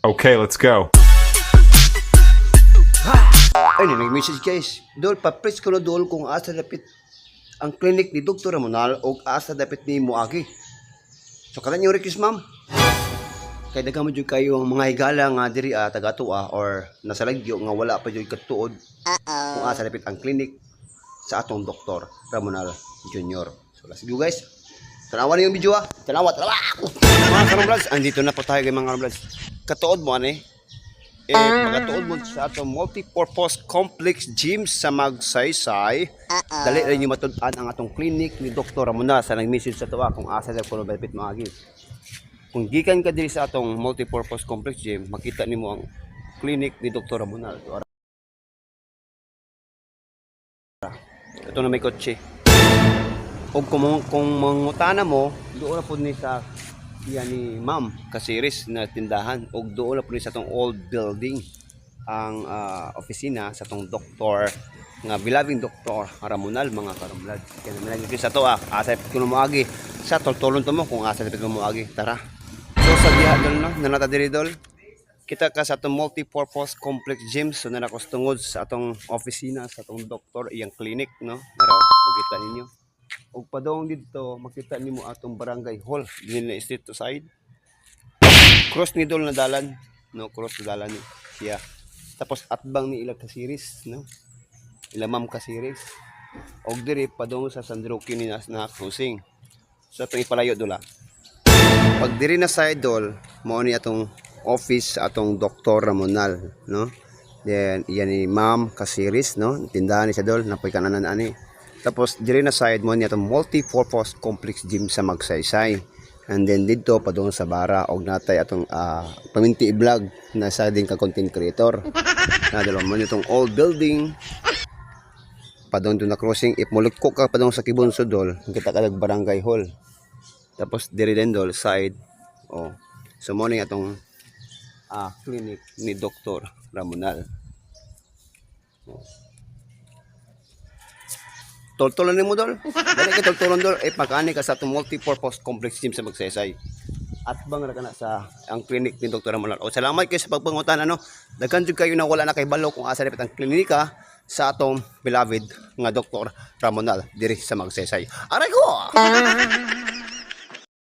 Okay, let's go. Ay, nag-message guys. Dol, pa-press ko na dol kung asa dapit ang clinic ni Dr. Ramonal o asa dapit ni Muagi. So, kanan yung request, ma'am. Kaya daga mo dyan kayo ang mga higala nga diri taga-tua or nasa lagyo nga wala pa dyan katuod kung asa dapit ang clinic sa atong Dr. Ramonal Jr. So, let's go guys. Tanawa na yung video Tanawa. Mga karamblads, andito na po tayo mga karamblads. Katuod mo magatuod mo sa atong multi-purpose complex gym sa Magsaysay. Dali rin yung matud-an ang atong clinic ni Dr. Ramonal sa nag-message sa tuwa kung asa na kuno benefit maagi. Kung gikan ka diri sa atong multi-purpose complex gym, makita nimo ang clinic ni Dr. Ramonal. Ito na may kotse. O kung mangutana mo, doon na po ni sa yan ni Ma'am Kasiris na tindahan o doon na po sa itong old building ang opisina sa itong doktor nga bilabing Dr. Ramonal mga karamblad. Kaya naman sa ito asay ko na moagi sa toltolon to mo kung asay mo moagi. Tara. So sa diha dol no nanata diri dol kita ka sa itong multi-purpose complex gym so nanakostungod sa atong opisina sa itong doktor iyang clinic no. Pero makita ninyo og padong dito makita nimo atong barangay hall dinhi na street to side cross ni dol na dalan no cross na dalan ni siya tapos atbang ni ilang Kasiris no ila Ma'am Kasiris og diri padong sa San Roque ni na cruising so atong ipalayo dula pag diri na side dol mao ni atong office sa atong Dr. Ramonal no then iyan ni Ma'am Kasiris no tindahan ni sa dol napoy kananan ani. Tapos diri na side mo niya itong multi-purpose complex gym sa Magsaysay. And then dito pa doon sa bara og natay atong paminti vlog na sa din ka content creator. Na dalawa mo itong old building. Pa doon na crossing if mulukko ka pa doon sa Kibon Sudol, kita ka barangay hall. Tapos diri din dol side. Oh. So mo ni atong clinic ni Dr. Ramonal. Oh. Toltolan mo dol. Dali ka toltolan dol pagani ka sa multi-purpose complex gym sa Magsaysay. At bang ra kana sa ang clinic ni Dr. Ramonal. O salamat kay sa pagpangutan ano. Daghan jud kayo na wala na kay balo kung asa dapat ang klinika sa atong beloved nga Dr. Ramonal diri sa Magsaysay. Aray ko.